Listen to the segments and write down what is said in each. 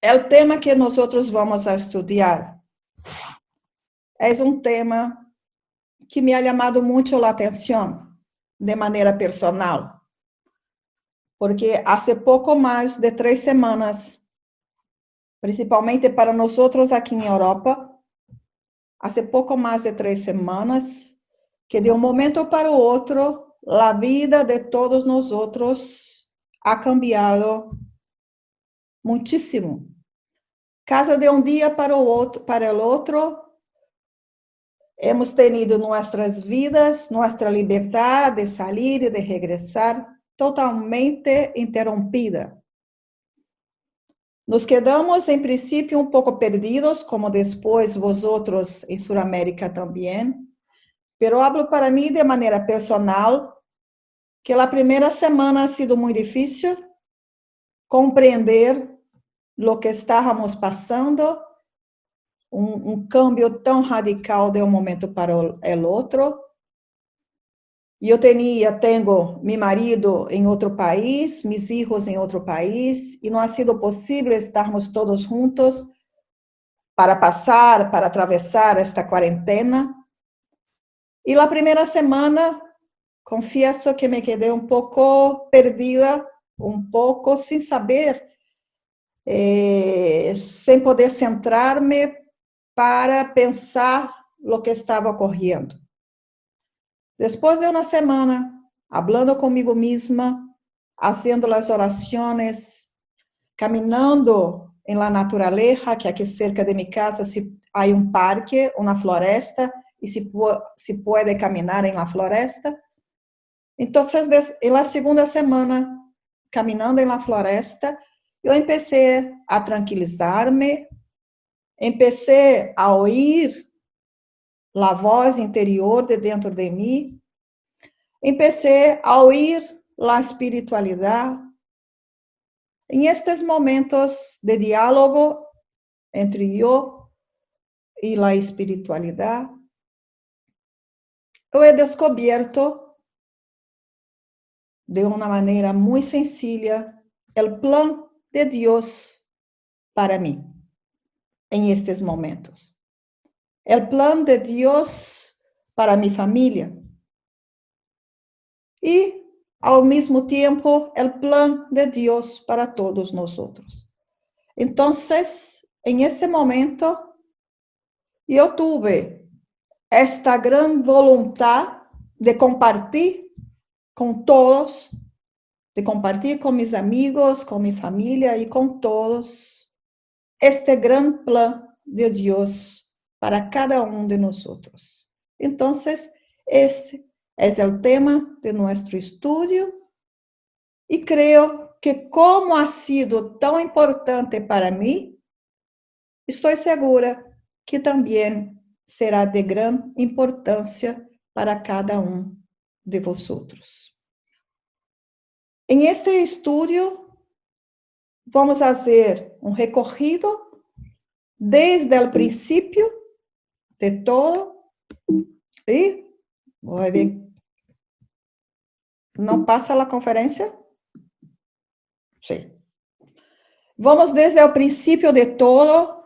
O tema que nós vamos a estudar é um tema que me ha chamado muito a atenção de maneira personal, porque há pouco mais de 3 semanas, principalmente para nós aqui em Europa, há pouco mais de 3 semanas, que de um momento para o outro, a vida de todos nós ha cambiado muitíssimo. Caso de um dia para o outro, hemos tenido nossas vidas, nossa liberdade de sair e de regressar totalmente interrompida. Nos quedamos, em princípio, um pouco perdidos, como depois vosotros em Sudamérica também, pero hablo para mim de maneira personal, que a primeira semana ha sido muito difícil compreender o que estávamos passando, cambio tão radical de um momento para o outro. E eu tenho meu marido em outro país, meus filhos em outro país, e não ha sido possível estarmos todos juntos para atravessar esta quarentena. E a primeira semana, confesso que me quedei um pouco perdida, um pouco sem saber, sem poder centrar-me para pensar o que estava ocorrendo. Depois de uma semana, hablando comigo mesma, fazendo as orações, caminhando em la natureza, que aqui cerca de minha casa há parque, uma floresta, e se pode caminhar em la floresta. Então, em la segunda semana, caminhando em la floresta, eu comecei a tranquilizar-me, comecei a ouvir a voz interior de dentro de mim, comecei a ouvir a espiritualidade. Em estes momentos de diálogo entre eu e a espiritualidade, eu he descoberto de uma maneira muito sencilla o plano de Deus para mim em estes momentos. O plano de Deus para minha família. E, ao mesmo tempo, o plano de Deus para todos nós. Então, em esse momento, eu tive esta grande vontade de compartilhar com todos, de compartilhar com meus amigos, com minha família e com todos, este grande plano de Deus para cada de nós. Então, este é o tema de nosso estudo e creio que, como ha sido tão importante para mim, estou segura que também será de grande importância para cada de vosotros. Em este estudo, vamos fazer recorrido desde o princípio de todo e vamos ver. Não passa a conferência? Sim. Vamos desde o princípio de todo,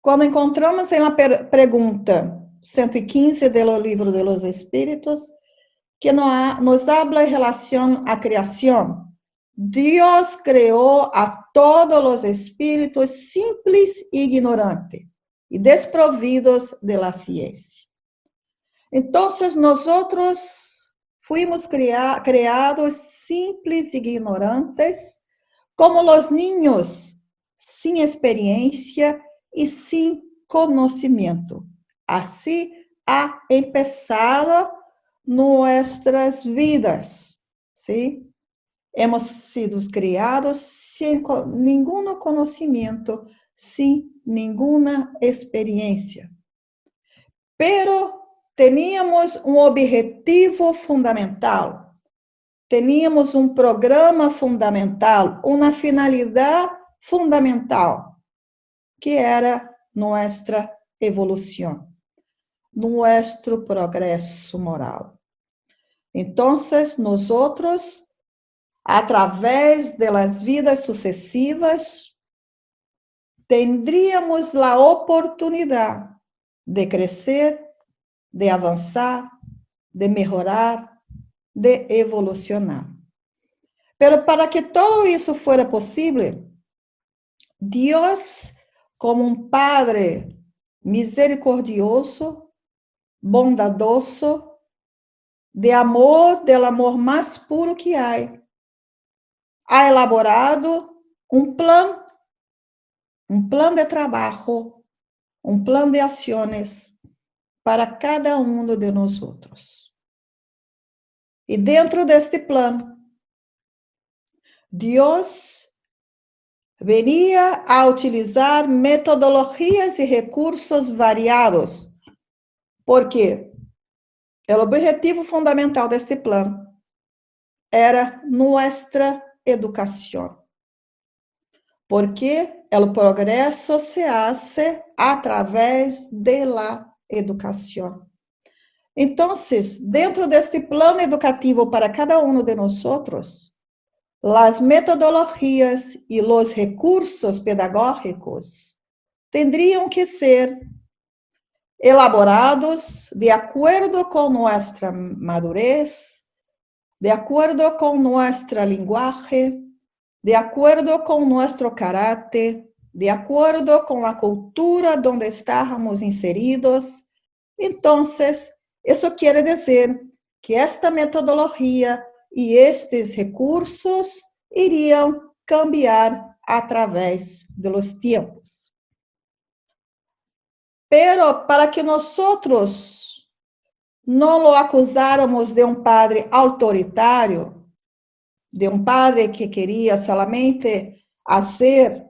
quando encontramos em la pergunta 115 do Livro de los Espíritos, que nos habla em relação à criação. Deus criou a todos os espíritos simples e ignorantes e desprovidos de la ciência. Então, nós fuimos criados simples e ignorantes, como os niños, sem experiência e sem conhecimento. Assim ha empezado nossas vidas, ¿sí? Hemos sido criados sem nenhum conhecimento, sem nenhuma experiência. Pero teníamos objetivo fundamental, teníamos programa fundamental, uma finalidade fundamental, que era nossa evolução, nosso progresso moral. Então, nós, através das vidas sucessivas, tendríamos a oportunidade de crescer, de avançar, de melhorar, de evolucionar. Pero para que todo isso fuera possível, Deus, como um Padre misericordioso, bondadoso, de amor, del amor mais puro que ha elaborado um plano de trabalho, um plano de ações para cada de nós outros. E dentro deste plano, Deus venia a utilizar metodologias e recursos variados, porque o objetivo fundamental deste plano era nossa educação, porque o progresso se hace através de la educação. Então, dentro deste plano educativo para cada de nós, as metodologias e os recursos pedagógicos teriam que ser elaborados de acordo com nossa madurez, de acordo com nossa linguagem, de acordo com nosso caráter, de acordo com a cultura onde estávamos inseridos. Então, isso quer dizer que esta metodologia e estes recursos iriam cambiar através dos tempos. Pero para que nós não o acusáramos de um padre autoritário, de um padre que queria solamente fazer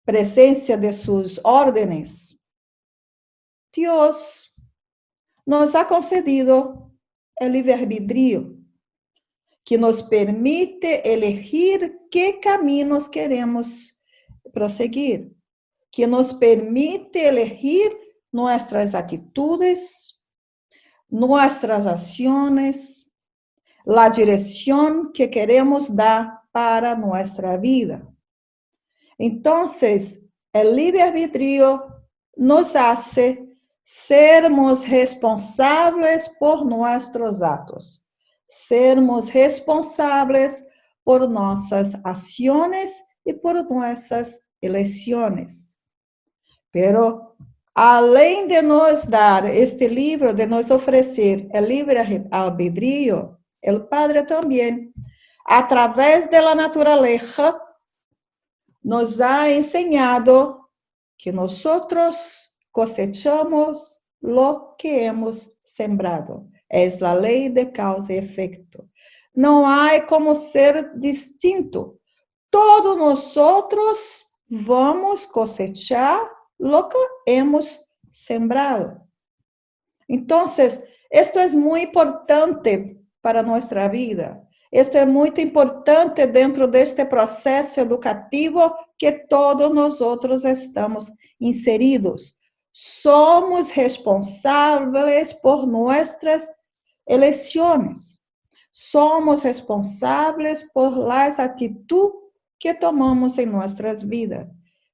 presença de suas ordens, Deus nos ha concedido o livre-arbítrio, que nos permite elegir que caminhos queremos prosseguir, que nos permite elegir nossas atitudes, nossas ações, a direção que queremos dar para nossa vida. Então, o livre-arbítrio nos hace sermos responsáveis por nossos atos, sermos responsáveis por nossas ações e por nossas eleições. Pero, além de nos dar este livro, de nos oferecer o livre-arbítrio, o Padre também, através da natureza, nos ha ensinado que nós cosechamos lo que hemos sembrado. É a lei de causa e efeito. Não há como ser distinto. Todos nós vamos cosechar lo que hemos sembrado. Então, isto é muito importante para nossa vida. Isto é muito importante dentro deste processo educativo que todos nós estamos inseridos. Somos responsáveis por nossas eleições. Somos responsáveis por as atitudes que tomamos em nossas vidas.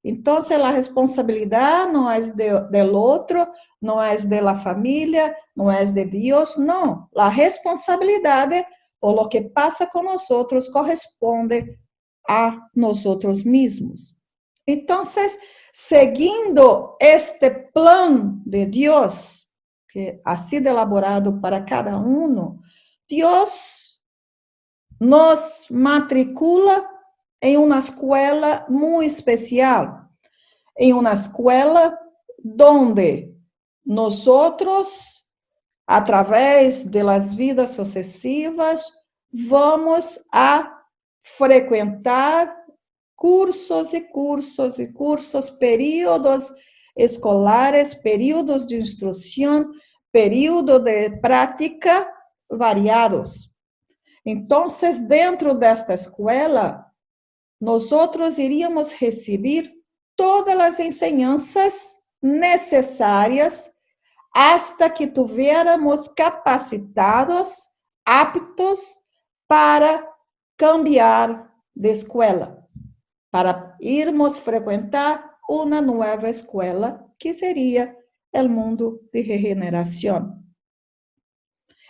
Então, a responsabilidade não é do outro, não é da família, não é de Deus, não. A responsabilidade por lo que passa com nós corresponde a nós mesmos. Então, seguindo este plano de Deus, que ha sido elaborado para cada Deus nos matricula em uma escola muito especial, em uma escola onde nós, através das vidas sucessivas, vamos a frequentar cursos e cursos e cursos, períodos escolares, períodos de instrução, período de prática variados. Então, dentro desta escola, nós iríamos receber todas as ensinanças necessárias hasta que tuviéramos capacitados, aptos para cambiar de escola, para irmos frequentar uma nova escola, que seria o mundo de regeneração.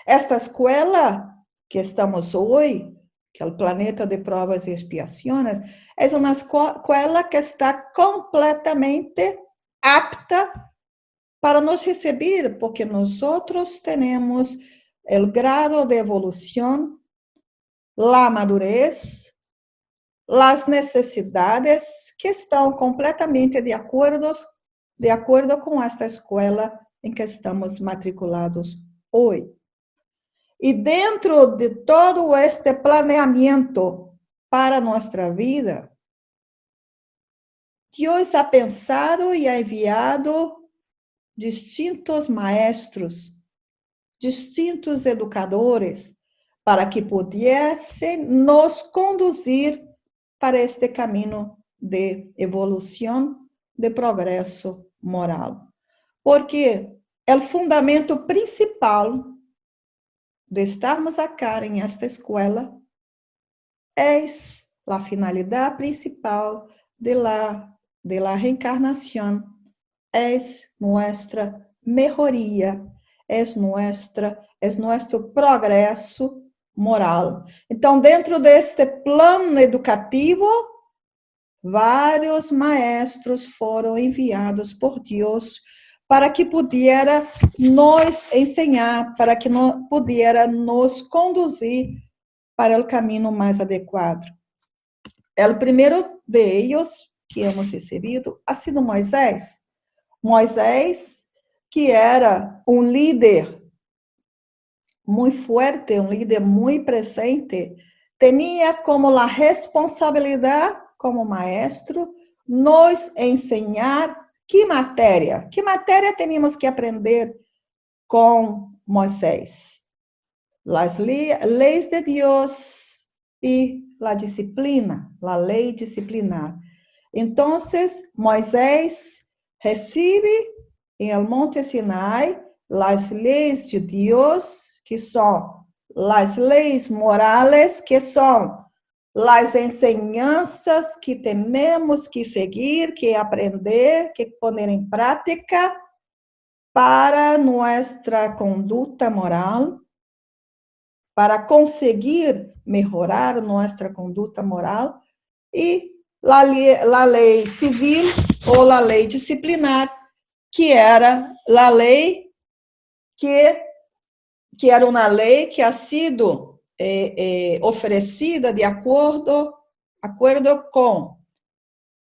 Esta escola que estamos hoje, que é o planeta de provas e expiações, é uma escola que está completamente apta para nos receber, porque nós temos o grado de evolução, a madurez, as necessidades que estão completamente de acordo com esta escola em que estamos matriculados hoje. E dentro de todo este planeamento para nossa vida, Deus ha pensado e ha enviado distintos maestros, distintos educadores, para que pudessem nos conduzir para este caminho de evolução, de progresso moral. Porque o fundamento principal de estarmos aqui em esta escola é a finalidade principal de la reencarnação, é nossa melhoria, é nosso progresso moral. Então, dentro deste plano educativo, vários maestros foram enviados por Deus para que pudera nos ensinar, para que pudera nos conduzir para o caminho mais adequado. O primeiro deles que hemos recebido ha sido Moisés. Moisés, que era um líder muito forte, um líder muito presente, tinha como a responsabilidade, como maestro, nos ensinar que matéria teníamos que aprender com Moisés. As leis de Deus e a disciplina, a lei disciplinar. Então, Moisés recebe em el Monte Sinai as leis de Deus, que são as leis morales, que são as enseñanças que temos que seguir, que aprender, que pôr em prática para nossa conduta moral, para conseguir melhorar nossa conduta moral, e a lei civil ou a lei disciplinar, que era a lei que era uma lei que ha sido oferecida de acordo com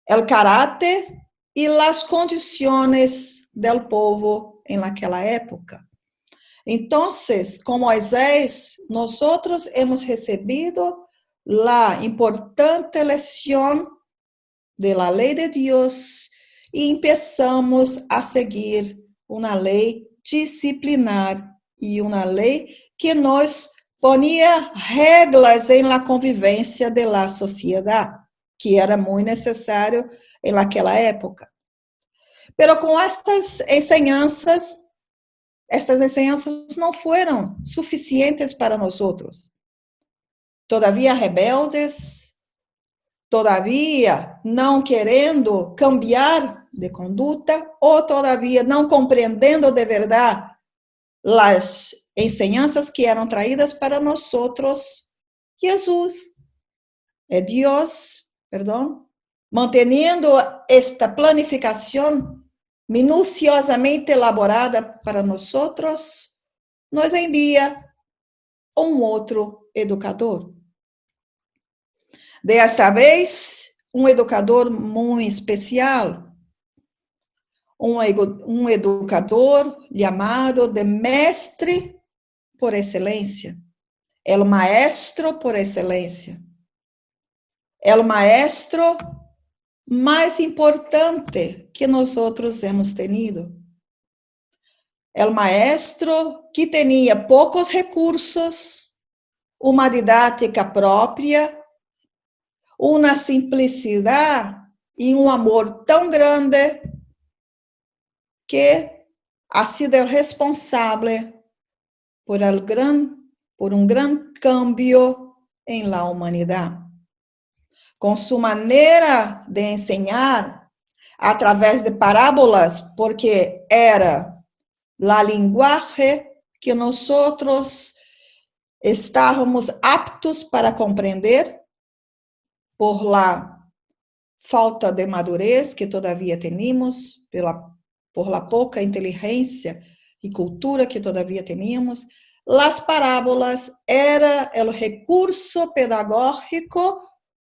o caráter e as condições do povo em naquela época. Então, com Moisés, nós hemos recebido a importante lição de la lei de Deus e começamos a seguir uma lei disciplinar e uma lei que nos ponia regras em la convivência de la sociedade, que era muito necessário em naquela época. Pero com estas enseñanças não foram suficientes para nós. Todavia rebeldes, todavia não querendo cambiar de conduta, ou todavia não compreendendo de verdade as enseñanças que eram traídas para nós. Jesus é Deus, mantendo esta planificação minuciosamente elaborada para nós, nos envia um outro educador. Desta vez, um educador muito especial, um educador chamado de mestre por excelência, o maestro por excelência, o maestro mais importante que nós hemos tenido. O maestro que tinha poucos recursos, uma didática própria, uma simplicidade e um amor tão grande que ha sido o responsável por um grande cambio em la humanidade. Com sua maneira de ensinar, através de parábolas, porque era a linguagem que nós estávamos aptos para compreender por la falta de madurez que todavia tínhamos, por la pouca inteligência e cultura que todavia tínhamos. Las parábolas era o recurso pedagógico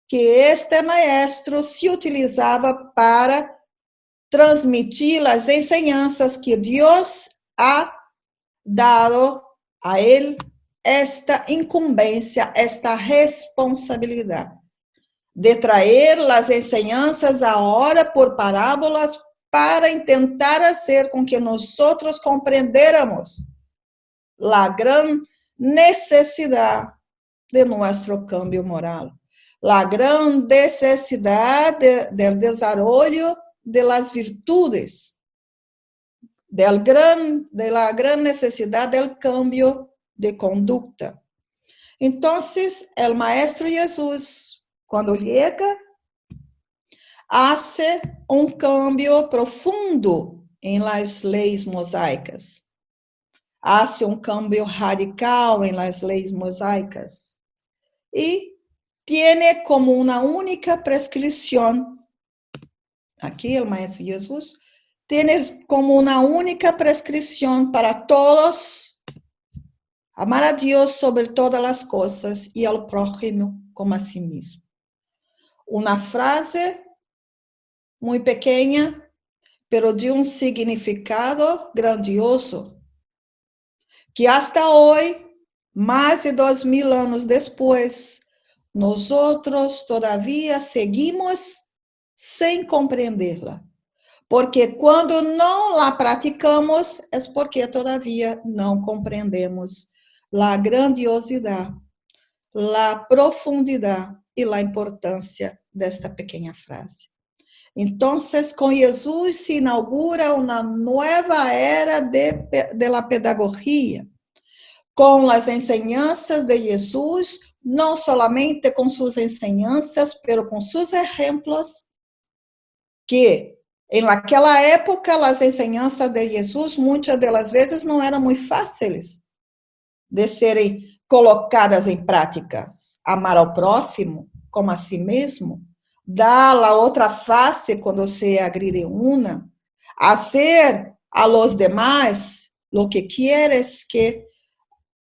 que este maestro se utilizava para transmitir as enseñanças que Deus ha dado a ele, esta incumbência, esta responsabilidade de trazer as enseñanças agora por parábolas para tentar fazer com que nós compreendéramos a grande necessidade de nosso cambio moral, a grande necessidade do desenvolvimento de las virtudes, de la gran necessidade del cambio de conduta. Então, o Maestro Jesus, quando chega, hace cambio profundo em las leis mosaicas, hace cambio radical em las leis mosaicas e tiene como uma única prescrição. Aqui, o Maestro Jesus tiene como uma única prescrição para todos: amar a Deus sobre todas as coisas e ao prójimo como a si mesmo. Uma frase muito pequena, pero de significado grandioso, que hasta hoje, mais de 2000 anos depois, nós todavia seguimos sem compreendê-la. Porque quando não la praticamos, é porque todavia não compreendemos a grandiosidade, a profundidade e a importância desta pequena frase. Então, com Jesus se inaugura uma nova era de la pedagogia, com as enseñanças de Jesus, não solamente com suas enseñanças, pero com seus exemplos, que em aquela época as enseñanças de Jesus, muitas delas vezes, não eram muito fáceis de serem colocadas em prática. Amar ao próximo como a si mesmo, dar a outra face quando se agride uma, hacer a los demás lo que quieres que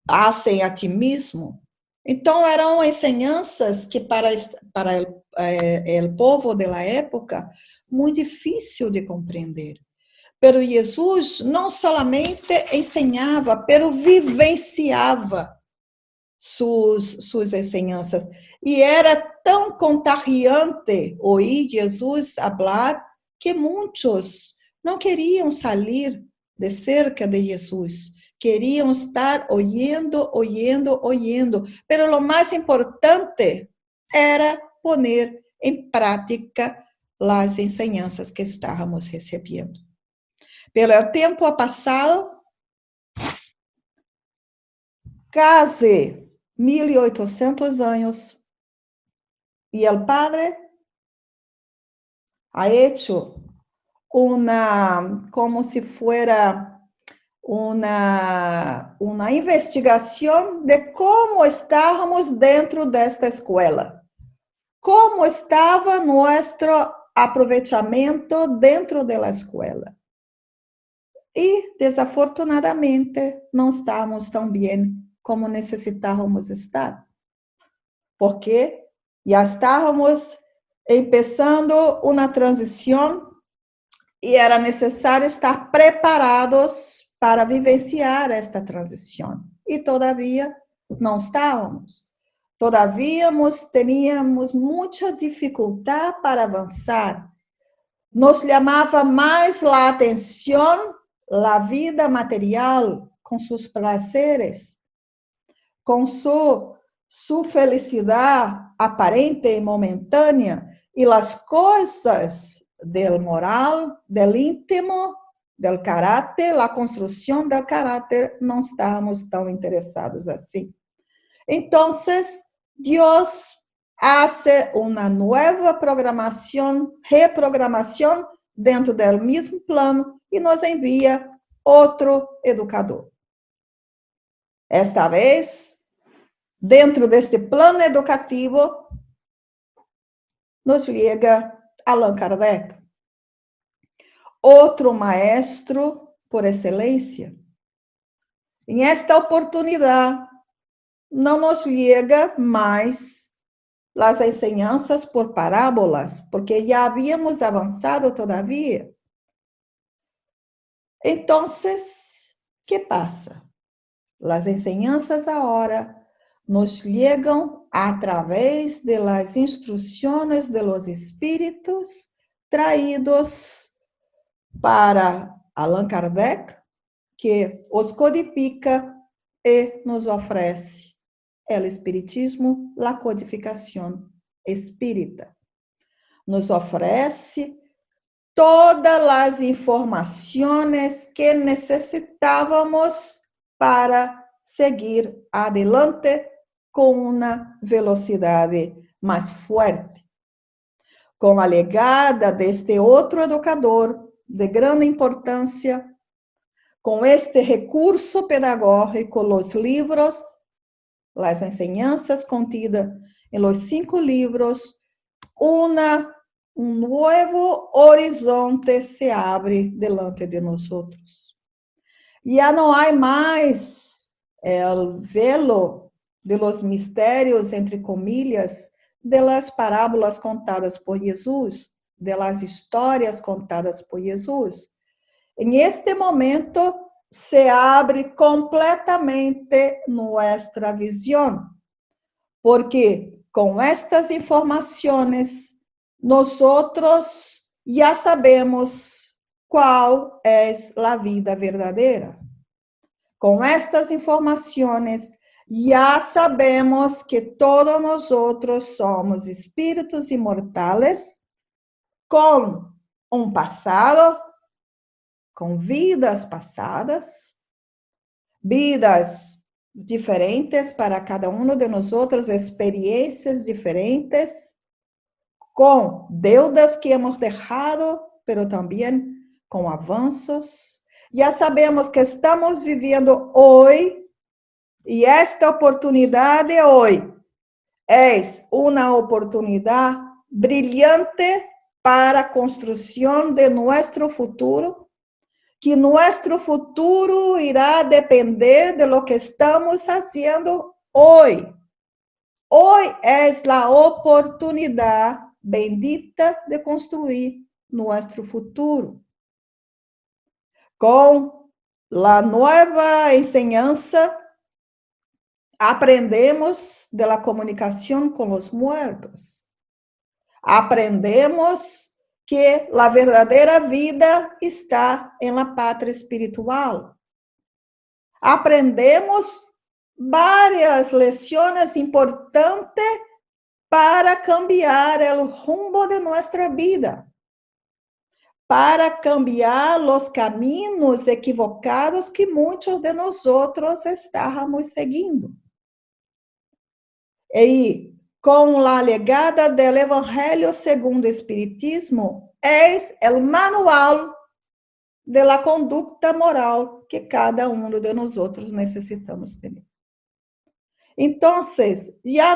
hacen a ti mesmo. Então, eram enseñanças que para o povo da época, muito difícil de compreender. Pero Jesus não solamente ensinava, pero vivenciava suas enseñanças. E era tão contagiante ouvir Jesus falar que muitos não queriam sair de cerca de Jesus. Queriam estar ouvindo. Pero o mais importante era poner em prática as enseñanças que estávamos recebendo. Pelo tempo passado, quase 1800 anos, e o Padre ha hecho como se fuera uma investigação de como estávamos dentro desta escola, como estava nosso aproveitamento dentro da escola. E, desafortunadamente, não estamos tão bem como necessitávamos estar, porque já estávamos começando uma transição e era necessário estar preparados para vivenciar esta transição. E, todavia, não estávamos. Todavia, teníamos muita dificuldade para avançar. Nos chamava mais a atenção a vida material, com seus prazeres, com sua felicidade aparente e momentânea, e as coisas do moral, do íntimo, do caráter, a construção do caráter, não estávamos tão interessados assim. Então, Deus hace uma nova reprogramação dentro do mesmo plano e nos envia outro educador. Esta vez, dentro deste plano educativo, nos chega Allan Kardec, outro maestro por excelência. Em esta oportunidade, não nos chega mais as enseñanças por parábolas, porque já havíamos avançado todavia. Então, que passa? As enseñanças agora nos chegam através de las instruções de los espíritos traídos para Allan Kardec, que os codifica e nos oferece o Espiritismo, a codificação espírita. Nos oferece todas as informações que necessitávamos para seguir adelante com uma velocidade mais forte. Com a legada deste outro educador de grande importância, com este recurso pedagógico, os livros, as enseñanças contidas em los 5 livros, um novo horizonte se abre delante de nós. Já não há mais o velo de los mistérios, entre comillas, de las parábolas contadas por Jesus, de las histórias contadas por Jesus. Em este momento, se abre completamente nossa visão, porque com estas informações, nós já sabemos qual é a vida verdadeira. Com estas informações, já sabemos que todos nós somos espíritos imortais, com um passado, com vidas passadas, vidas diferentes para cada um de nós, experiências diferentes, com deudas que hemos deixado, mas também com avanços. Já sabemos que estamos vivendo hoje, e esta oportunidade hoje é uma oportunidade brilhante para a construção de nosso futuro, que nosso futuro irá depender de lo que estamos fazendo hoje. Hoje é a oportunidade bendita de construir nosso futuro. Com a nova enseñança, aprendemos de la comunicação com os muertos. Aprendemos que a verdadeira vida está em la pátria espiritual. Aprendemos várias lições importantes para cambiar o rumbo de nossa vida, para cambiar os caminhos equivocados que muitos de nós estávamos seguindo. E com a legada do Evangelho segundo o Espiritismo, é o manual de la conduta moral que cada um de nós necessitamos ter. Então, já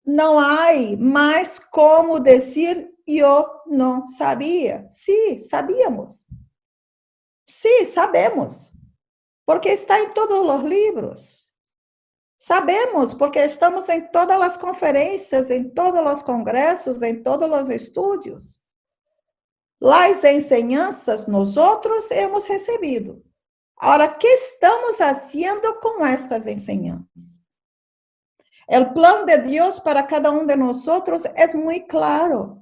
não há mais como dizer eu não sabia. Sim, sabíamos. Sim, sabemos. Porque está em todos os livros. Sabemos, porque estamos em todas as conferências, em todos os congressos, em todos os estudos. As enseñanças nós hemos recebido. Agora, o que estamos fazendo com estas enseñanças? O plano de Deus para cada um de nós é muito claro.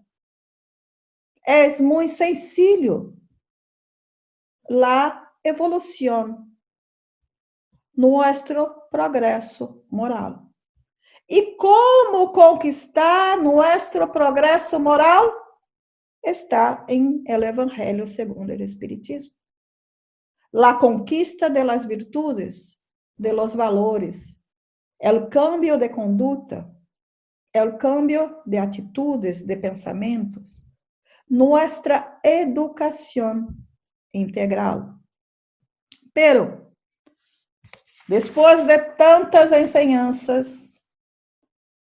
É muito sencillo. A evolução, nosso progresso moral. E como conquistar nosso progresso moral? Está em el Evangelho segundo o Espiritismo. La conquista de las virtudes, de los valores, el cambio de conduta, el cambio de atitudes, de pensamentos, nuestra educación integral. Pero, después de tantas enseñanzas,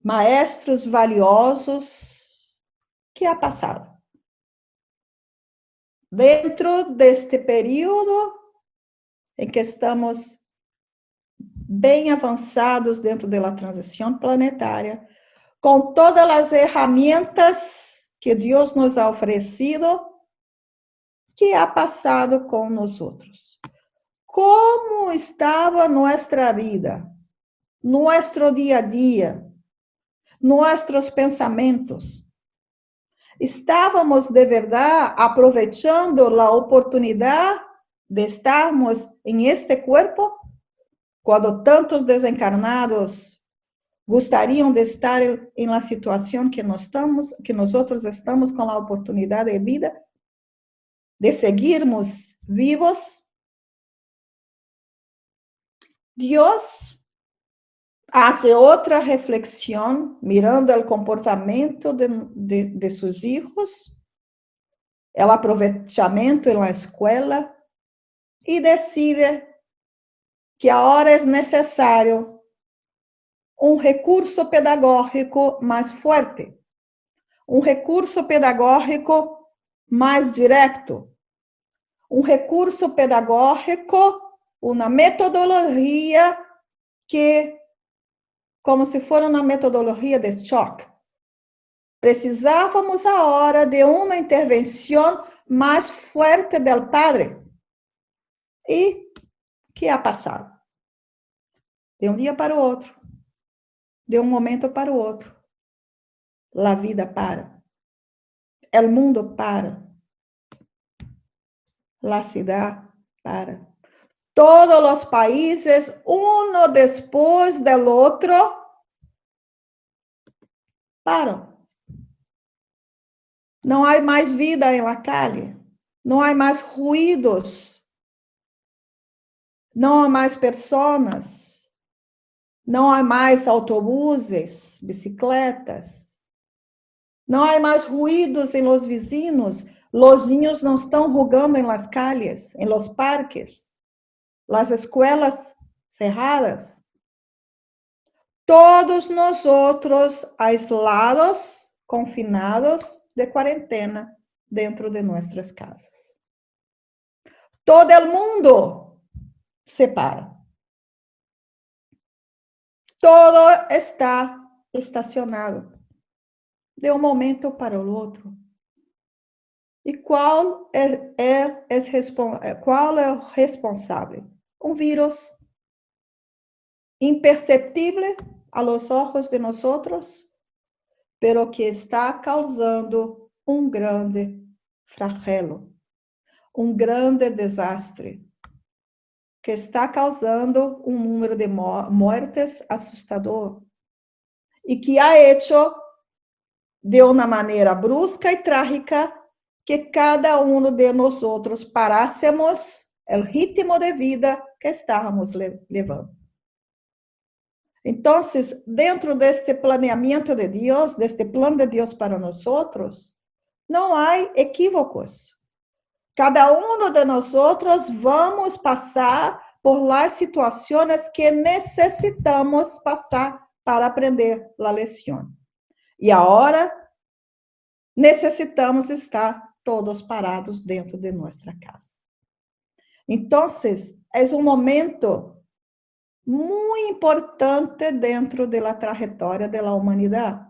maestros valiosos, ¿qué ha pasado? Dentro deste período em que estamos bem avançados dentro da transição planetária, com todas as ferramentas que Deus nos ha oferecido, que ha passado com nós outros. Como estava nossa vida, nosso dia a dia, nossos pensamentos? Estávamos de verdade aproveitando a oportunidade de estarmos em este corpo, quando tantos desencarnados gostariam de estar em la situação que nós estamos com a oportunidade de vida, de seguirmos vivos? Deus hace outra reflexão, mirando o comportamento de seus filhos, o aproveitamento na escola, e decide que agora é necessário recurso pedagógico mais forte, recurso pedagógico mais direto, recurso pedagógico, uma metodologia que, como se fosse uma metodologia de choque, precisávamos agora de uma intervenção mais forte do Padre. E que ha passado? De um dia para o outro, de um momento para o outro, a vida para, o mundo para, a cidade para. Todos os países, um depois do outro, param. Não há mais vida em la calle, não há mais ruídos, não há mais pessoas, não há mais autobuses, bicicletas, não há mais ruídos em los vizinhos, los niños não estão jogando em las calles, em los parques, las escolas cerradas. Todos nós outros aislados, confinados, de quarentena, dentro de nossas casas. Todo o mundo se para. Todo está estacionado, de um momento para o outro. E qual é o responsável? Um vírus imperceptível a los ojos de nosotros, pero que está causando grande flagelo, grande desastre, que está causando número de mortes assustador e que ha hecho de uma maneira brusca e trágica que cada de nós outros parássemos o ritmo de vida que estávamos levando. Então, dentro deste planeamento de Deus, deste plano de Deus para nós outros, não há equívocos. Cada de nós outros vamos passar por las situações que necessitamos passar para aprender a lição. E agora necessitamos estar todos parados dentro de nossa casa. Então, é momento muito importante dentro da trajetória da humanidade.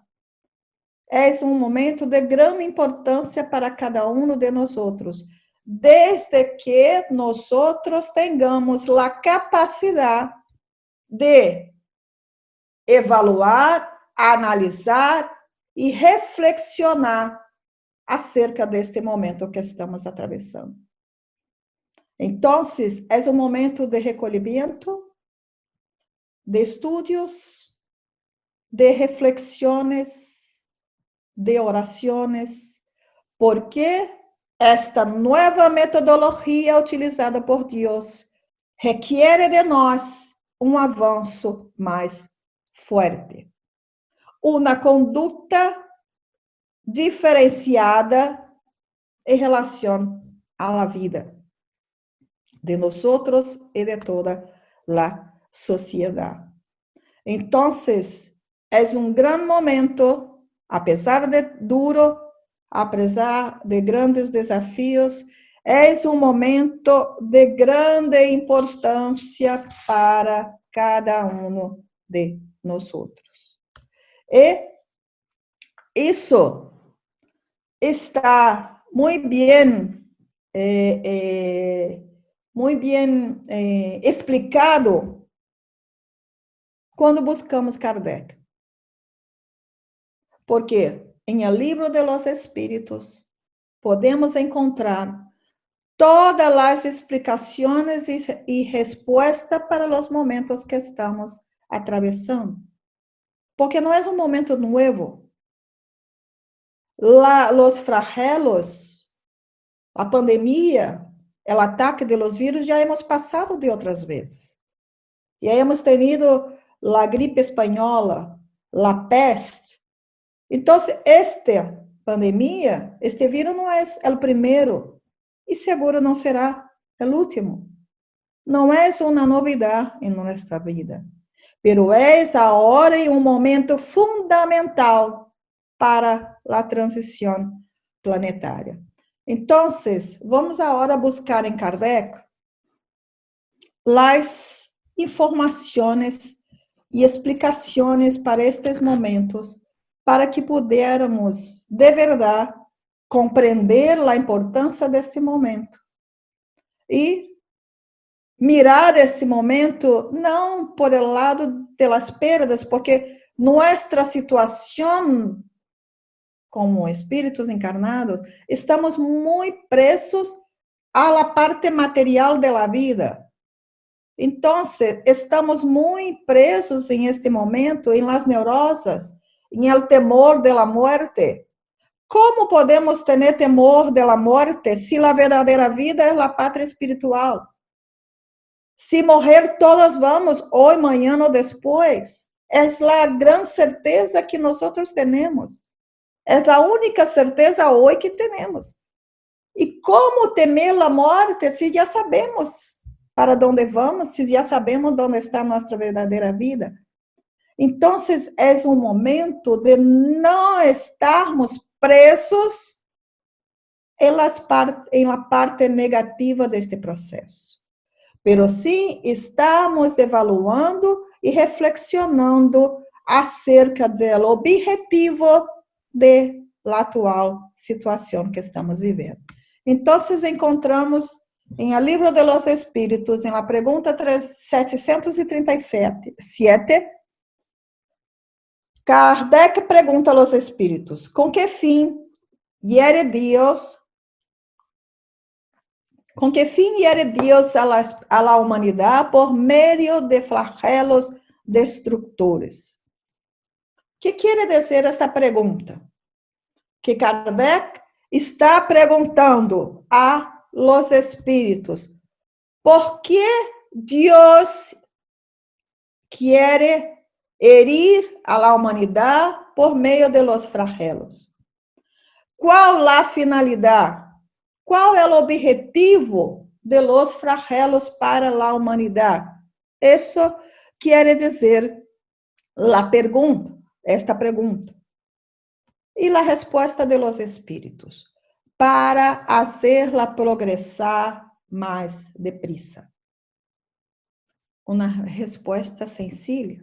É momento de grande importância para cada de nós outros, desde que nós outros tenhamos a capacidade de evaluar, analisar e reflexionar acerca deste momento que estamos atravessando. Então, é momento de recolhimento, de estudos, de reflexiones, de orações, porque esta nova metodologia utilizada por Deus requer de nós avanço mais forte, uma conduta diferenciada en relación a la vida de nosotros y de toda la sociedad. Entonces, es un gran momento, a pesar de duro, a pesar de grandes desafíos, es un momento de grande importancia para cada uno de nosotros. Y eso está muy bien explicado quando buscamos Kardec. Porque em El Libro de los Espíritos podemos encontrar todas as explicações e respostas para os momentos que estamos atravessando. Porque não é um momento novo. Os flagelos, a pandemia, o ataque de los vírus, já hemos passado de outras vezes. Já hemos tenido a gripe espanhola, a peste. Então, esta pandemia, este vírus não é o primeiro e seguro não será o último. Não é uma novidade em nossa vida, pero é agora um momento fundamental para a transição planetária. Então, vamos agora buscar em Kardec as informações e explicações para estes momentos, para que pudiéramos, de verdade, compreender a importância deste momento e mirar esse momento não por el lado de las perdas, porque nossa situação como espíritos encarnados, estamos muito presos a la parte material de la vida. Então, estamos muito presos em este momento, em las neurosas, em el temor de la muerte. Como podemos ter temor de la muerte se a verdadeira vida é a pátria espiritual? Se morrer todos vamos, hoje, amanhã ou depois, é a grande certeza que nós temos. É a única certeza hoje que temos. E como temer a morte se já sabemos para onde vamos, se já sabemos onde está nossa verdadeira vida? Então, é um momento de não estarmos presos em la parte negativa deste processo. Pero sim, estamos evaluando e reflexionando acerca do objetivo de la atual situação que estamos vivendo. Então, encontramos em El Libro de los Espíritos, em la pergunta 737, Kardec pergunta aos espíritos: com que fim hiere Deus a la humanidade por meio de flagelos destructores? O que quer dizer esta pergunta? Que Kardec está perguntando a los espíritos: por que Deus quer herir a la humanidade por meio de los flagelos? Qual a finalidade? Qual é o objetivo de los flagelos para a humanidade? Isso quer dizer esta pergunta. E a resposta de los espíritos: para hacerla progresar mais deprisa. Uma resposta sencilla,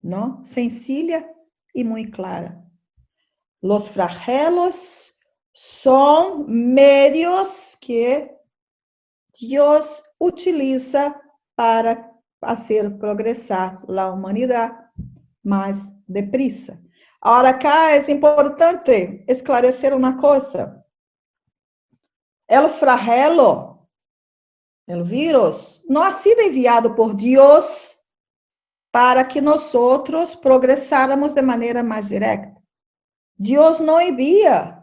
não? Sencilla e muito clara. Los flagelos são meios que Deus utiliza para fazer progressar a humanidade mais deprisa. Agora, cá é importante esclarecer uma coisa. O flagelo, o vírus, não ha sido enviado por Deus para que nós progressáramos de maneira mais direta. Deus não envia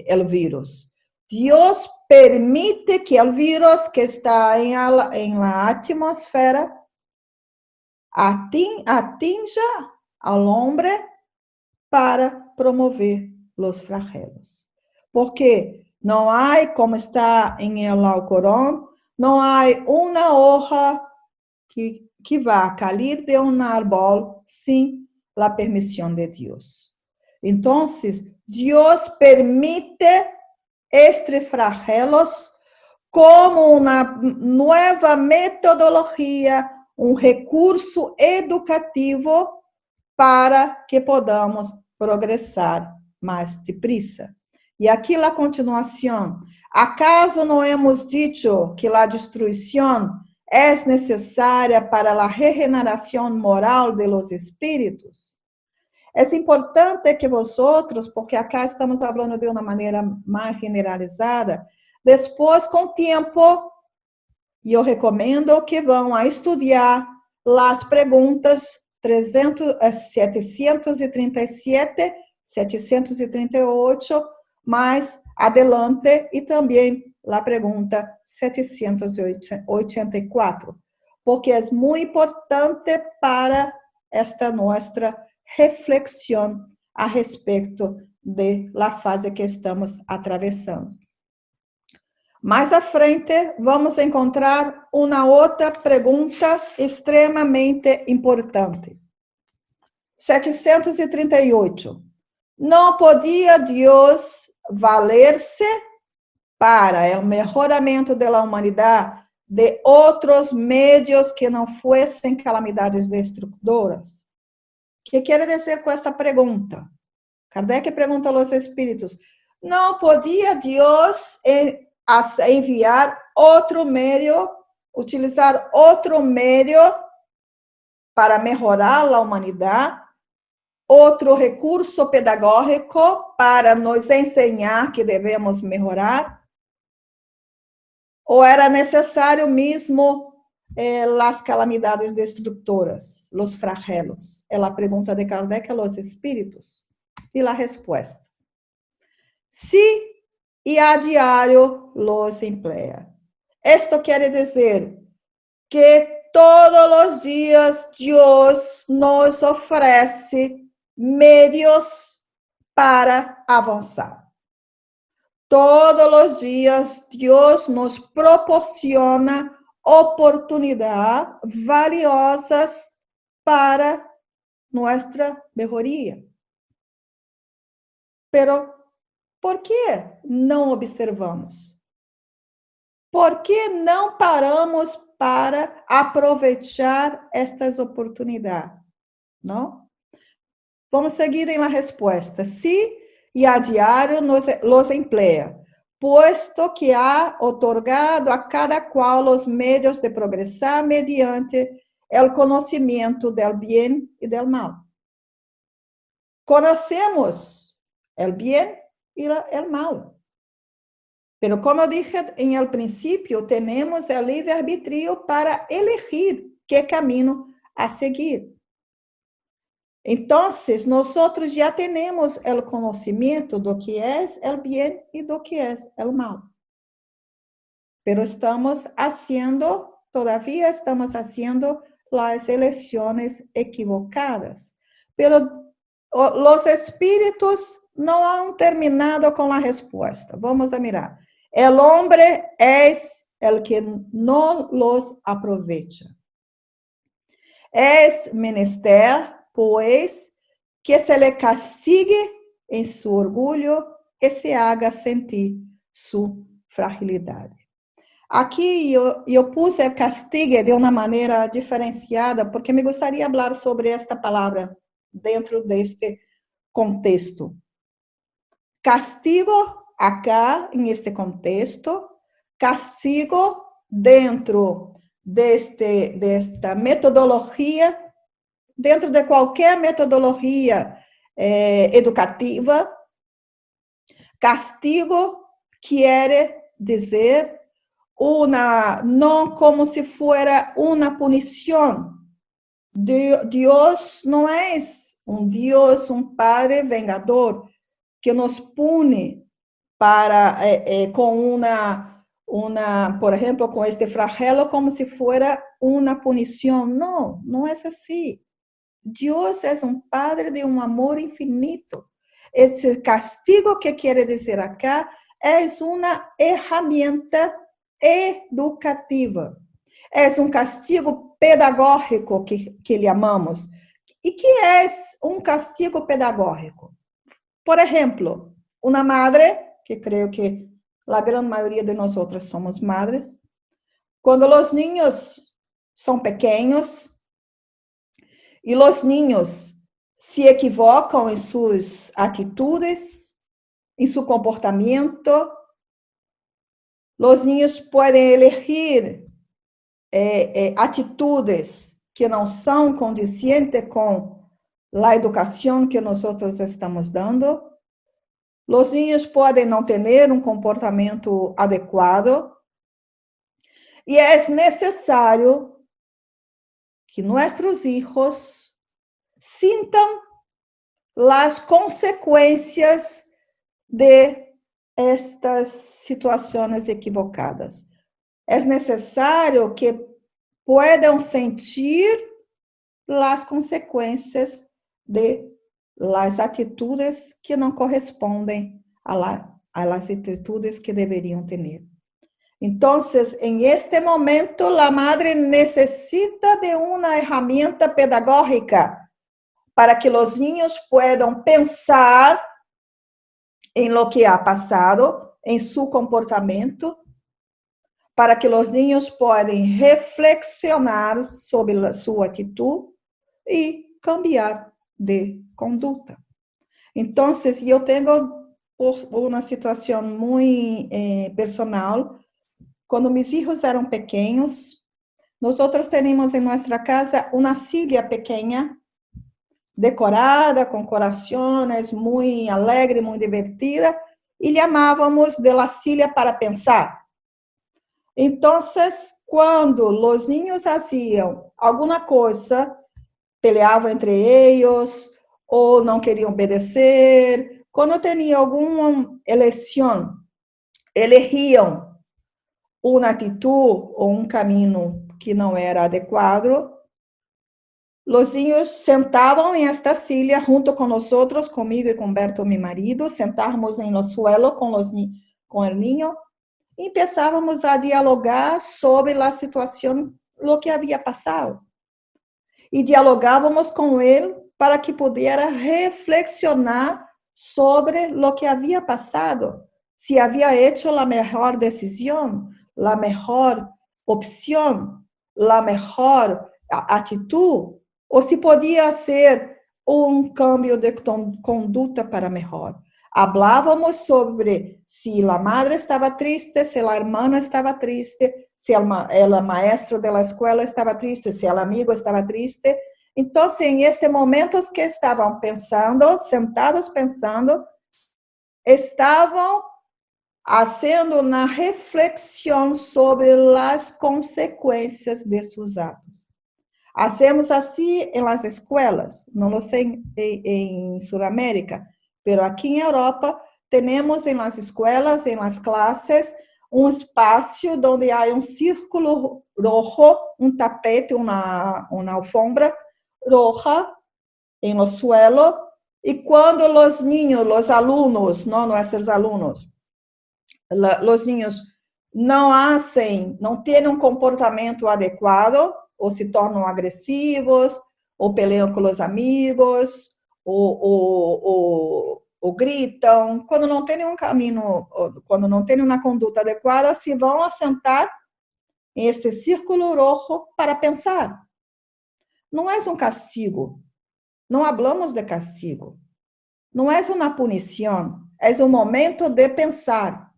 o vírus. Deus permite que o vírus que está em la atmosfera atinja ao homem para promover os flagelos. porque não há, como está em el Alcorão, não há uma hoja que va a cair de um árbol sem a permissão de Deus. Então, Deus permite estes flagelos como uma nova metodologia, um recurso educativo para que podamos progressar mais depressa. E aqui a continuação. ¿Acaso não hemos dicho que a destruição é necessária para a regeneração moral de los espíritos? É importante que vosotros, porque acá estamos falando de uma maneira mais generalizada, depois, com o tempo, eu recomendo que vão a estudar as perguntas 737, 738, mais adelante, e também a pergunta 784, porque é muito importante para esta nossa reflexão a respeito de la fase que estamos atravessando. Mais à frente, vamos encontrar uma outra pergunta extremamente importante. 738. Não podia Deus valer-se para o melhoramento da humanidade de outros meios que não fossem calamidades destruidoras? O que quer dizer com esta pergunta? Kardec pergunta aos espíritos: não podia Deus enviar outro meio, utilizar outro meio para melhorar a humanidade, outro recurso pedagógico para nos ensinar que devemos melhorar? Ou era necessário mesmo as calamidades destrutoras, os flagelos? É a pergunta de Kardec aos espíritos. E a resposta: se e a diário los emplea. Isto quer dizer que todos os dias Deus nos oferece meios para avançar. Todos os dias Deus nos proporciona oportunidades valiosas para nossa melhoria. Pero por que não observamos? Por que não paramos para aproveitar estas oportunidades? Não? Vamos seguir em la resposta. Sí, e a diário los emplea, puesto que ha otorgado a cada qual os meios de progressar mediante o conhecimento del bien e del mal. Conhecemos el bien e el mal. Pero como eu dije em el princípio, temos o livre-arbítrio para elegir que caminho a seguir. Então, nós já temos o conhecimento do que é o bem e do que é o mal. Pero todavía estamos haciendo as eleições equivocadas. Pero os espíritos não han terminado com a resposta. Vamos a mirar. El hombre es el que no los aprovecha. Es menester, pues, que se le castigue en su orgullo e se haga sentir su fragilidade. Aqui eu puse el castigue de uma maneira diferenciada, porque me gostaria de falar sobre esta palavra dentro deste contexto. Castigo, acá, em este contexto, castigo dentro desta metodologia, dentro de qualquer metodologia educativa, castigo quer dizer não como se fuera uma punição. Deus não é Deus, Padre vengador, que nos pune para com por exemplo, com este flagelo como se fuera uma punição. Não é assim. Deus é Padre de amor infinito. Esse castigo que quer dizer acá é uma ferramenta educativa. É um castigo pedagógico que chamamos. E que é um castigo pedagógico? Por exemplo, uma madre, que creio que a grande maioria de nós outras somos madres, quando os niños são pequenos e os niños se equivocam em suas atitudes, em seu comportamento, os niños podem elegir atitudes que não são condizentes com a educação que nós estamos dando. Os niños podem não ter um comportamento adequado. E é necessário que nossos filhos sintam as consequências de estas situações equivocadas. É necessário que puedan sentir as consequências de las atitudes que não correspondem a las atitudes que deveriam ter. Então, em este momento, a madre necessita de uma ferramenta pedagógica para que os niños puedan pensar em lo que ha passado, em seu comportamento, para que os niños possam reflexionar sobre sua atitude e cambiar de conduta. Então, eu tenho uma situação muito personal. Quando meus filhos eram pequenos, nós tínhamos em nossa casa uma silla pequena, decorada, com corações, muito alegre, muito divertida, e chamávamos de la silla para pensar. Então, quando os niños faziam alguma coisa, peleavam entre eles, ou não queriam obedecer, quando tinham alguma eleição, elegiam uma atitude ou um caminho que não era adequado, os niños sentavam em esta silla junto com nós, comigo e com Berto, meu marido, sentávamos em el suelo com o niño e começávamos a dialogar sobre a situação, o que havia passado. E dialogávamos com ele para que pudesse reflexionar sobre o que havia passado, se havia hecho a melhor decisão, a melhor opção, a melhor atitude, ou se podia ser um câmbio de conduta para melhor. Hablávamos sobre se a madre estava triste, se a irmã estava triste, se o maestro da escola estava triste, se o amigo estava triste. Então, em este momento que estavam pensando, sentados pensando, estavam fazendo uma reflexão sobre as consequências de seus atos. Hacemos assim em las escolas, não lo sei em Sudamérica, pero aqui em Europa temos em las escolas, em las clases, um espaço onde há um círculo rojo, um tapete, uma alfombra roja em lo suelo, e quando os niños, os alunos, não nossos alunos, os niños não têm um comportamento adequado, ou se tornam agressivos, ou peleam com os amigos, ou gritam. Quando não têm um caminho, quando não têm uma conduta adequada, se vão assentar em este círculo rojo para pensar. Não é um castigo. Não falamos de castigo. Não é uma punição. É um momento de pensar.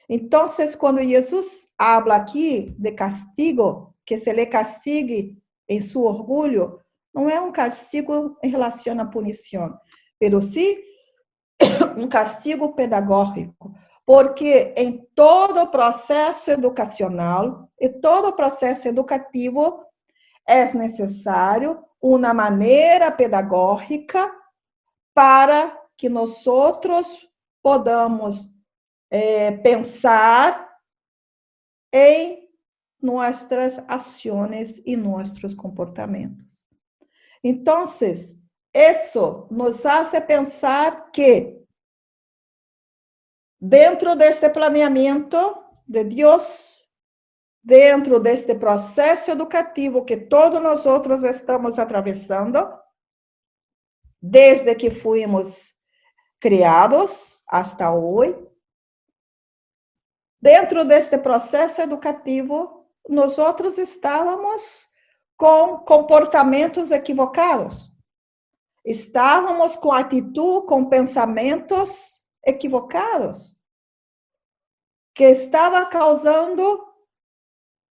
Então, quando Jesus habla aqui de castigo, que se lhe castigue em seu orgulho, não é um castigo em relação à punição, mas sim um castigo pedagógico, porque em todo o processo educacional e todo o processo educativo é necessário uma maneira pedagógica para que nós podamos pensar em nossas ações e nossos comportamentos. Então, Isso nos hace pensar que, dentro deste planeamento de Deus, dentro deste processo educativo que todos nós outros estamos atravessando, desde que fomos criados hasta hoje, dentro deste processo educativo, nós outros estávamos com comportamentos equivocados. Estávamos com atitude, com pensamentos equivocados, que estava causando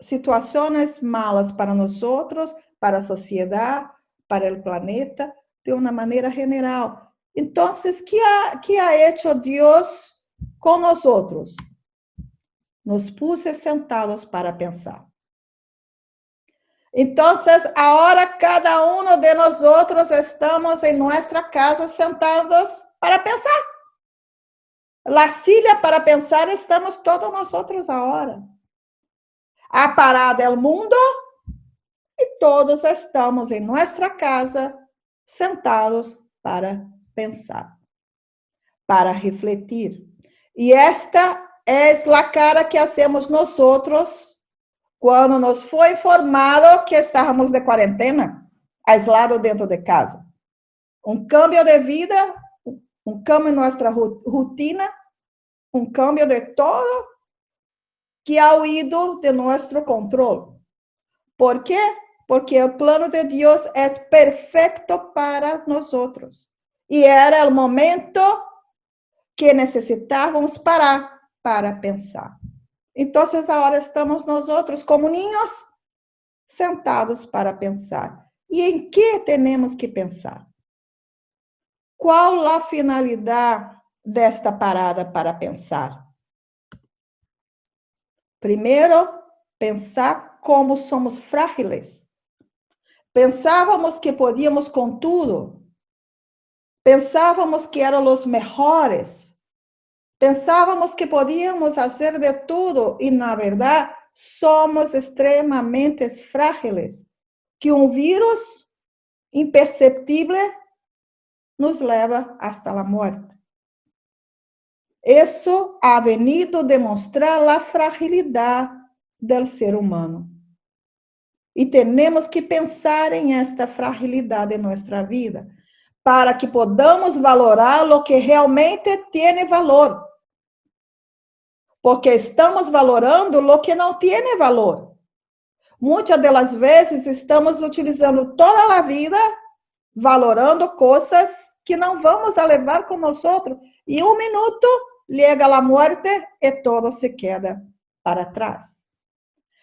situações malas para nós outros, para a sociedade, para o planeta, de uma maneira geral. Então, que ha hecho Deus com nós outros? Nos puse sentados para pensar. Então, agora cada um de nós outros estamos em nossa casa sentados para pensar. La silla para pensar estamos todos nós outros agora. A parada é o mundo e todos estamos em nossa casa sentados para pensar, para refletir. E esta é a cara que hacemos nós outros quando nos foi informado que estávamos de quarentena, aislados dentro de casa. Um cambio de vida, um cambio em nossa rotina, um cambio de todo que ha huido de nosso controle. ¿Por quê? Porque o plano de Deus é perfeito para nós outros. E era o momento que necessitávamos parar para pensar. Então, agora estamos nós outros como ninhos sentados para pensar. E em que temos que pensar? Qual a finalidade desta parada para pensar? Primeiro, pensar como somos frágeis. Pensávamos que podíamos com tudo. Pensávamos que éramos os melhores. Pensávamos que podíamos fazer de tudo e, na verdade, somos extremamente frágeis, que um vírus imperceptível nos leva hasta a morte. Isso ha venido demonstrar a fragilidade do ser humano. E temos que pensar em esta fragilidade em nossa vida, para que podamos valorar o que realmente tem valor. Porque estamos valorando o que não tem valor. Muitas das vezes estamos utilizando toda a vida valorando coisas que não vamos a levar com nós outros. E um minuto chega a morte e todo se queda para trás.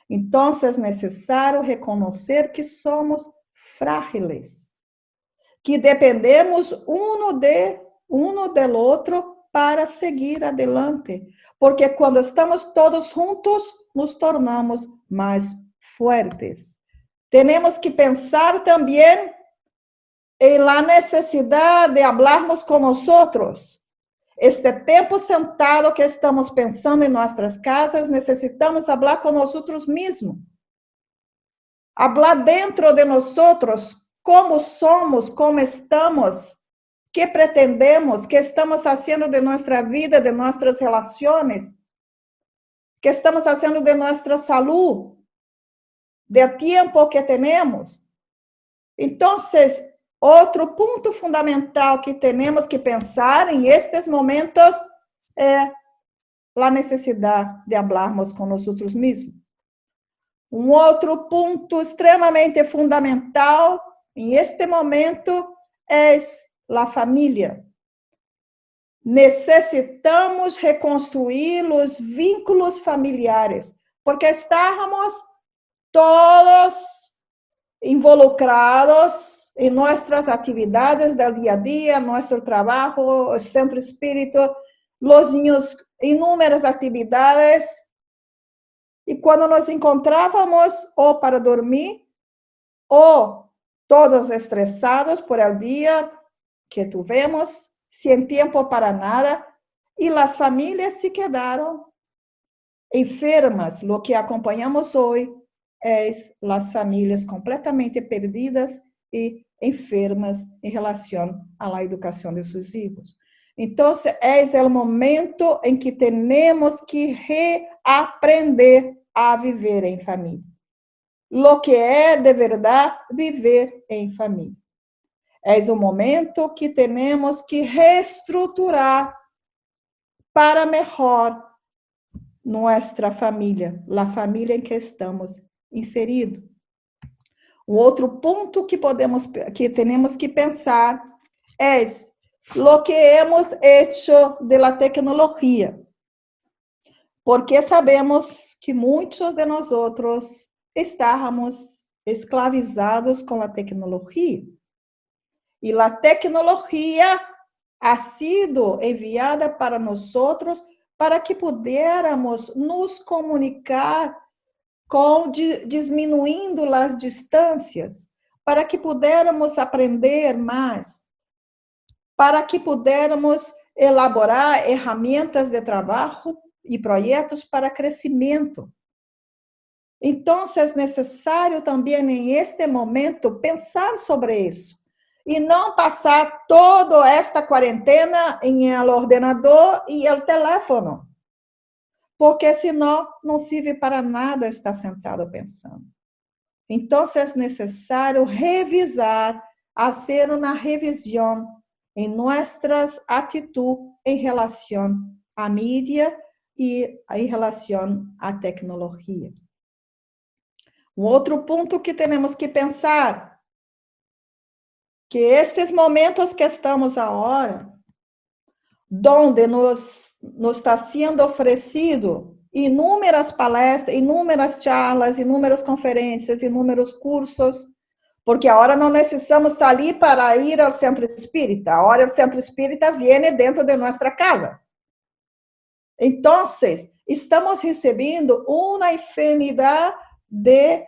Então, é necessário reconhecer que somos frágeis, que dependemos um do outro para seguir adelante, porque quando estamos todos juntos, nos tornamos mais fortes. Temos que pensar também em la necessidade de hablarmos com nós outros. Este tempo sentado que estamos pensando em nossas casas, necessitamos falar com nós outros mesmos. Hablar dentro de nós outros, como somos, como estamos, que pretendemos, que estamos fazendo de nossa vida, de nossas relações, que estamos fazendo de nossa saúde, do tempo que temos. Então, outro ponto fundamental que temos que pensar em estes momentos é a necessidade de falarmos com nós outros mesmos. Um outro ponto extremamente fundamental em este momento é a família. Necessitamos reconstruir os vínculos familiares, porque estávamos todos involucrados em nossas atividades do dia a dia, nosso trabalho, o centro espírita, os niños, inúmeras atividades. E quando nos encontrávamos ou para dormir, ou todos estressados por el dia que tivemos, sem tempo para nada, e as famílias se quedaram enfermas. O que acompanhamos hoje é as famílias completamente perdidas e enfermas em relação à educação de seus filhos. Então, é o momento em que temos que reaprender a viver em família. Lo que é de verdade viver em família. É o momento que temos que reestruturar para melhor nossa família, a família em que estamos inseridos. Um outro ponto que temos que pensar é lo que hemos hecho de la tecnologia, porque sabemos que muitos de nós estávamos esclavizados com a tecnologia. E a tecnologia ha sido enviada para nós para que pudiéramos nos comunicar diminuindo as distâncias, para que pudiéramos aprender mais, para que pudiéramos elaborar ferramentas de trabalho e projetos para crescimento. Então, é necessário também, em este momento, pensar sobre isso. E não passar toda esta quarentena em el ordenador e el teléfono. Porque senão não serve para nada estar sentado pensando. Então, é necessário revisar, fazer uma revisão em nossas atitudes em relação à mídia e em relação à tecnologia. Um outro ponto que temos que pensar, que estes momentos que estamos agora, onde nos está sendo oferecido inúmeras palestras, inúmeras charlas, inúmeras conferências, inúmeros cursos, porque agora não necessitamos sair para ir ao centro espírita, agora o centro espírita vem dentro de nossa casa. Então, estamos recebendo uma infinidade de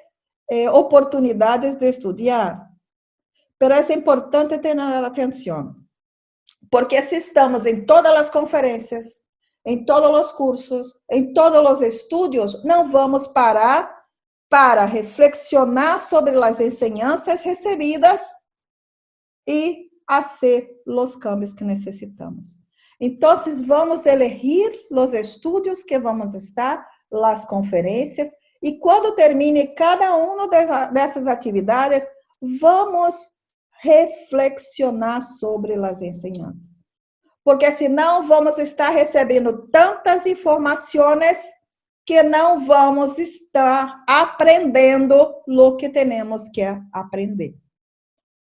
oportunidades de estudar, mas é importante ter atenção, porque se estamos em todas as conferências, em todos os cursos, em todos os estudos, não vamos parar para reflexionar sobre as enseñanças recebidas e fazer os cambios que necessitamos. Então, vamos elegir os estudos que vamos estar, as conferências, e quando termine cada uma dessas atividades, vamos reflexionar sobre as enseñanças. Porque senão vamos estar recebendo tantas informações que não vamos estar aprendendo o que temos que aprender.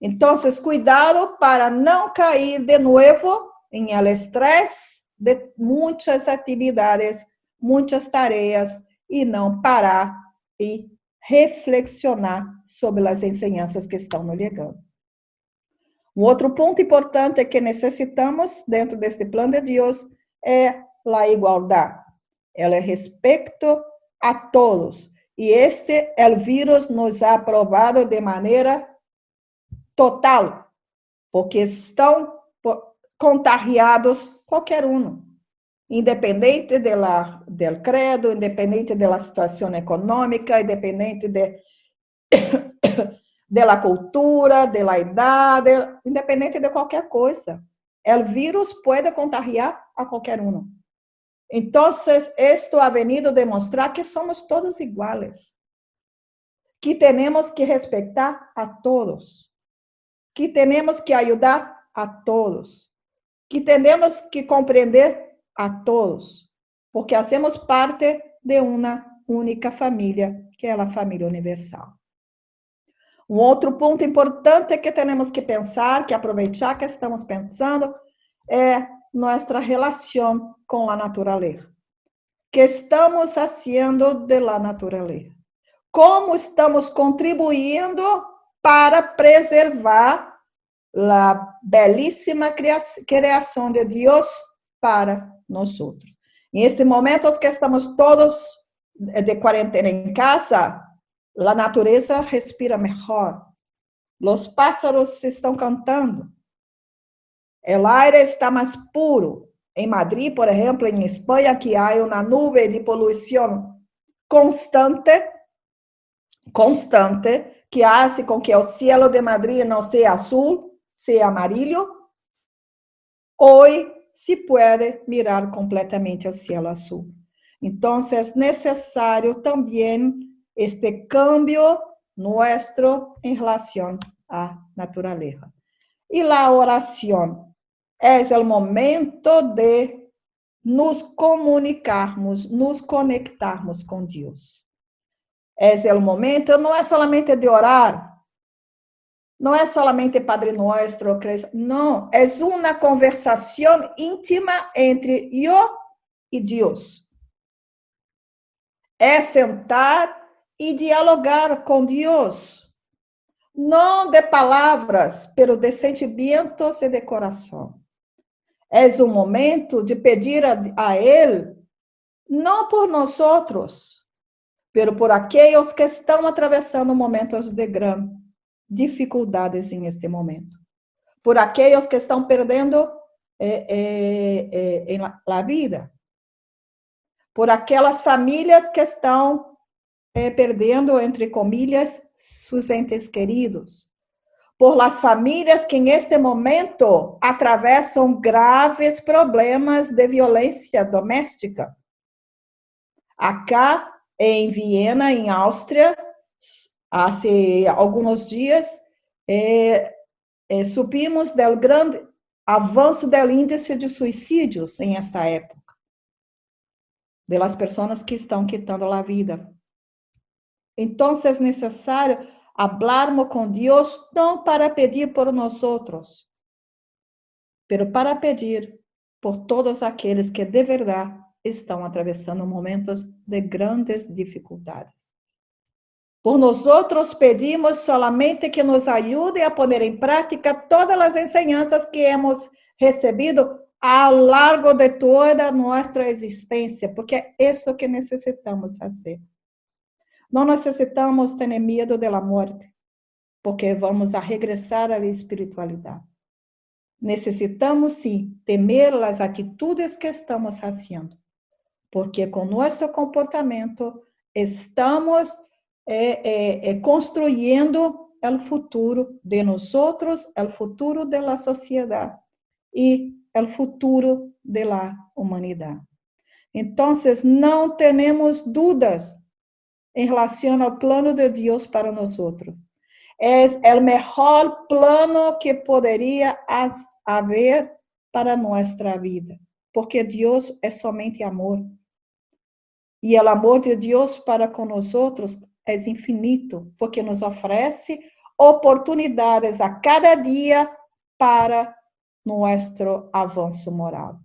Então, cuidado para não cair de novo em el estresse de muitas atividades, muitas tarefas, e não parar e reflexionar sobre as enseñanças que estão nos chegando. Um outro ponto importante que necessitamos dentro deste plano de Deus é a igualdade. Ela é respeito a todos. E o vírus nos ha provado de maneira total, porque estão contagiados qualquer um, independente do credo, independente da situação econômica, independente da cultura, da idade, independente de qualquer coisa. O vírus pode contagiar a qualquer um. Então, isto ha venido demonstrar que somos todos iguais, que temos que respeitar a todos, que temos que ajudar a todos, que temos que compreender a todos, porque fazemos parte de uma única família, que é a família universal. Um outro ponto importante que temos que pensar, que aproveitar que estamos pensando, é nossa relação com a natureza. Que estamos fazendo de la natureza? Como estamos contribuindo para preservar a belíssima criação de Deus para nós? Em este momento que estamos todos de quarentena em casa, a natureza respira melhor. Os pássaros estão cantando. O aire está mais puro. Em Madrid, por exemplo, em Espanha, que há uma nuvem de poluição constante, que hace com que o cielo de Madrid não seja azul, seja amarillo, hoje se pode mirar completamente o cielo azul. Então, é necessário também este cambio nuestro em relação à natureza. E a oração é o momento de nos comunicarmos, nos conectarmos com Deus. É o momento, não é solamente de orar, não é solamente Padre Nuestro, não, é uma conversação íntima entre eu e Deus. É sentar e dialogar com Deus, não de palavras, pero de sentimentos e de coração. É um momento de pedir a Ele, não por nós outros, pero por aqueles que estão atravessando momentos de grande dificuldades em este momento. Por aqueles que estão perdendo a vida. Por aquelas famílias que estão perdendo, entre comillas, seus entes queridos. Por las famílias que, neste momento, atravessam graves problemas de violência doméstica. Acá, em Viena, em Áustria, há alguns dias, supimos do grande avanço do índice de suicídios em esta época, das pessoas que estão quitando a vida. Então, é necessário hablarmos com Deus, não para pedir por nós outros, mas para pedir por todos aqueles que de verdade estão atravessando momentos de grandes dificuldades. Por nós outros pedimos solamente que nos ajude a pôr em prática todas as enseñanças que hemos recebido ao largo de toda a nossa existência, porque é isso que necessitamos fazer. Não necessitamos ter medo da morte, porque vamos a regressar à espiritualidade. Necessitamos, sim, temer as atitudes que estamos fazendo, porque com nosso comportamento estamos construindo o futuro de nós, o futuro da sociedade e o futuro da humanidade. Então, não temos dúvidas em relação ao plano de Deus para nós. É o melhor plano que poderia haver para nossa vida, porque Deus é somente amor. E o amor de Deus para com nós é infinito, porque nos oferece oportunidades a cada dia para nosso avanço moral.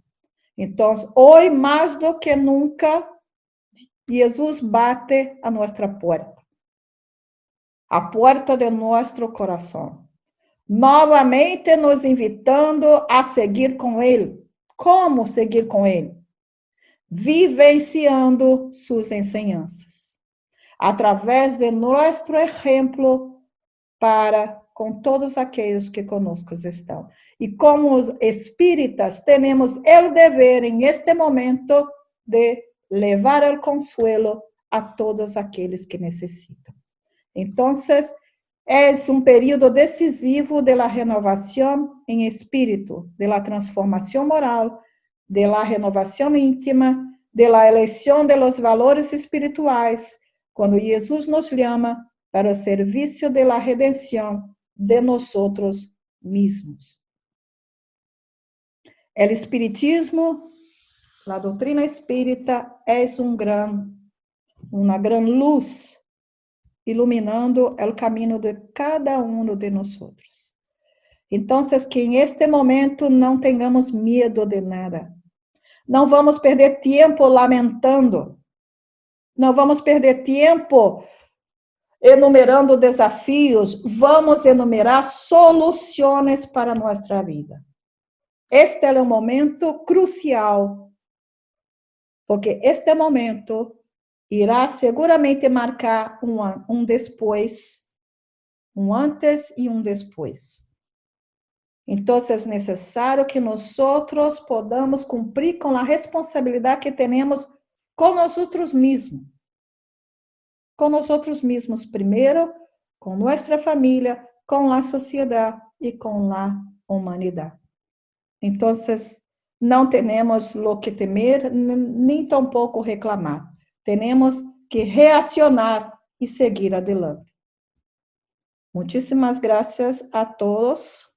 Então, hoje, mais do que nunca, Jesus bate a nossa porta. A porta de nosso coração. Novamente nos invitando a seguir com Ele. Como seguir com Ele? Vivenciando suas enseñanças. Através de nosso exemplo para com todos aqueles que conosco estão. E como os espíritas, temos o dever, em este momento, de levar o consuelo a todos aqueles que necessitam. Então, é um período decisivo de la renovação em espírito, de la transformação moral, de la renovação íntima, de la eleição de los valores espirituais, quando Jesus nos chama para o serviço de la redenção de nós mesmos. O espiritismo, a doutrina espírita, é uma grande luz iluminando o caminho de cada de nós. Então, que em este momento não tenhamos medo de nada. Não vamos perder tempo lamentando. Não vamos perder tempo enumerando desafios. Vamos enumerar soluções para nossa vida. Este é um momento crucial, porque este momento irá seguramente marcar um depois, um antes e um depois. Então, é necessário que nós podamos cumprir com a responsabilidade que temos com nós mesmos. Com nós mesmos primeiro, com nossa família, com a sociedade e com a humanidade. Então, não temos o que temer, nem tampouco reclamar. Temos que reaccionar e seguir adelante. Muchísimas gracias a todos.